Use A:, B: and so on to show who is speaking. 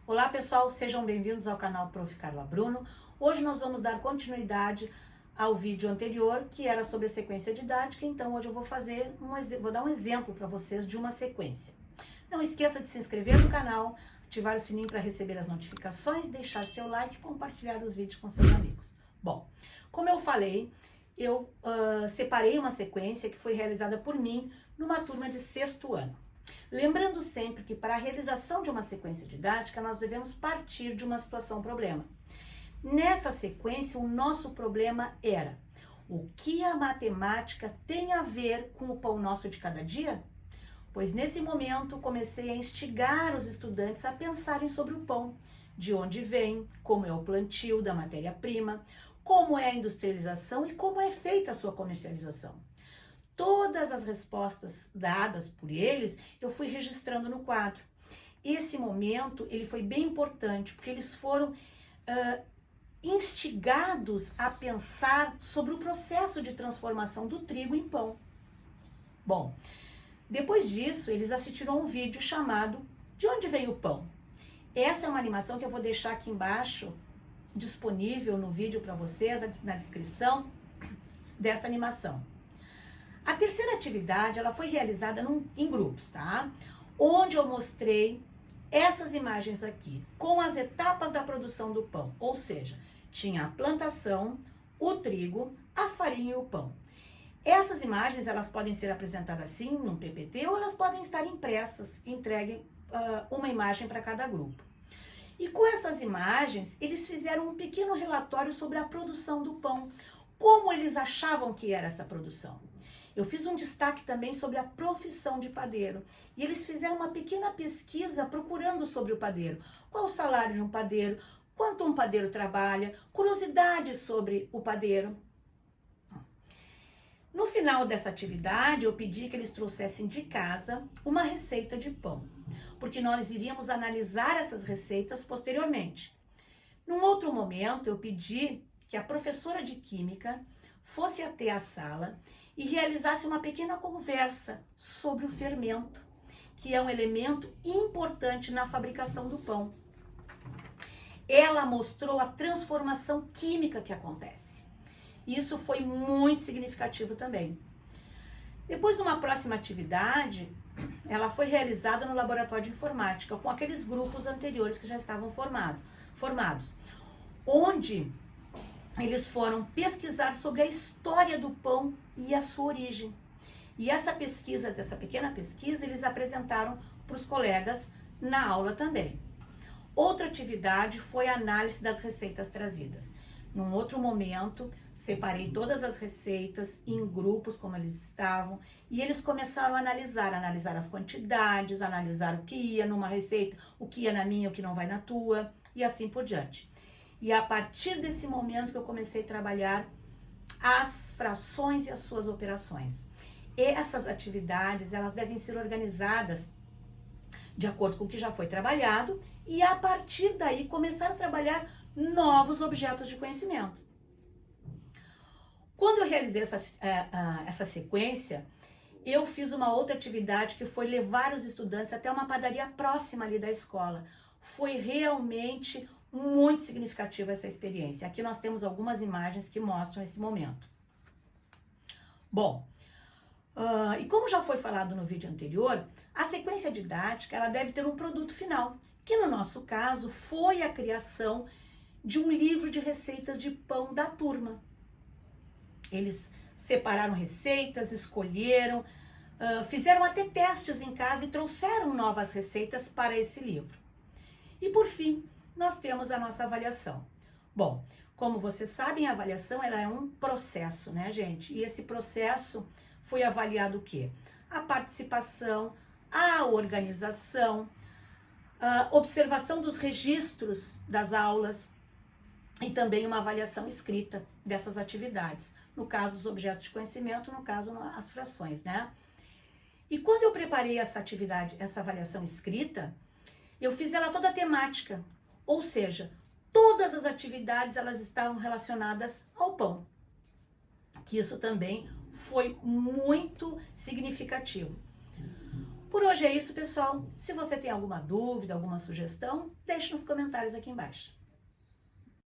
A: Olá pessoal, sejam bem-vindos ao canal Prof. Carla Bruno. Hoje nós vamos dar continuidade ao vídeo anterior, que era sobre a sequência didática, então hoje eu vou dar um exemplo para vocês de uma sequência. Não esqueça de se inscrever no canal, ativar o sininho para receber as notificações, deixar seu like e compartilhar os vídeos com seus amigos. Bom, como eu falei, eu separei uma sequência que foi realizada por mim numa turma de 6º ano. Lembrando sempre que para a realização de uma sequência didática, nós devemos partir de uma situação-problema. Nessa sequência, o nosso problema era: o que a matemática tem a ver com o pão nosso de cada dia? Pois nesse momento comecei a instigar os estudantes a pensarem sobre o pão, de onde vem, como é o plantio da matéria-prima, como é a industrialização e como é feita a sua comercialização. Todas as respostas dadas por eles, eu fui registrando no quadro. Esse momento, ele foi bem importante, porque eles foram instigados a pensar sobre o processo de transformação do trigo em pão. Bom, depois disso, eles assistiram a um vídeo chamado De Onde Vem o Pão? Essa é uma animação que eu vou deixar aqui embaixo, disponível no vídeo para vocês, na descrição dessa animação. A terceira atividade, ela foi realizada em grupos, tá? Onde eu mostrei essas imagens aqui, com as etapas da produção do pão. Ou seja, tinha a plantação, o trigo, a farinha e o pão. Essas imagens, elas podem ser apresentadas assim, num PPT, ou elas podem estar impressas, entregue uma imagem para cada grupo. E com essas imagens, eles fizeram um pequeno relatório sobre a produção do pão, como eles achavam que era essa produção. Eu fiz um destaque também sobre a profissão de padeiro. E eles fizeram uma pequena pesquisa procurando sobre o padeiro. Qual o salário de um padeiro? Quanto um padeiro trabalha? Curiosidades sobre o padeiro. No final dessa atividade, eu pedi que eles trouxessem de casa uma receita de pão, porque nós iríamos analisar essas receitas posteriormente. Num outro momento, eu pedi que a professora de Química fosse até a sala e realizasse uma pequena conversa sobre o fermento, que é um elemento importante na fabricação do pão. Ela mostrou a transformação química que acontece. Isso foi muito significativo também. Depois, numa próxima atividade, ela foi realizada no laboratório de informática, com aqueles grupos anteriores que já estavam formados, onde eles foram pesquisar sobre a história do pão e a sua origem. E essa pequena pesquisa, eles apresentaram para os colegas na aula também. Outra atividade foi a análise das receitas trazidas. Num outro momento, separei todas as receitas em grupos como eles estavam, e eles começaram a analisar as quantidades, analisar o que ia numa receita, o que ia na minha, o que não vai na tua, e assim por diante. E a partir desse momento que eu comecei a trabalhar as frações e as suas operações. Essas atividades, elas devem ser organizadas de acordo com o que já foi trabalhado e a partir daí começar a trabalhar novos objetos de conhecimento. Quando eu realizei essa sequência, eu fiz uma outra atividade que foi levar os estudantes até uma padaria próxima ali da escola. Foi realmente muito significativa essa experiência. Aqui nós temos algumas imagens que mostram esse momento. Bom, e como já foi falado no vídeo anterior, a sequência didática ela deve ter um produto final, que no nosso caso foi a criação de um livro de receitas de pão da turma. Eles separaram receitas, escolheram, fizeram até testes em casa e trouxeram novas receitas para esse livro. E por fim, nós temos a nossa avaliação. Bom, como vocês sabem, a avaliação ela é um processo, né, gente? E esse processo foi avaliado o quê? A participação, a organização, a observação dos registros das aulas e também uma avaliação escrita dessas atividades. No caso dos objetos de conhecimento, no caso as frações, né? E quando eu preparei essa atividade, essa avaliação escrita, eu fiz ela toda temática. Ou seja, todas as atividades elas estavam relacionadas ao pão. Que isso também foi muito significativo. Por hoje é isso, pessoal. Se você tem alguma dúvida, alguma sugestão, deixe nos comentários aqui embaixo.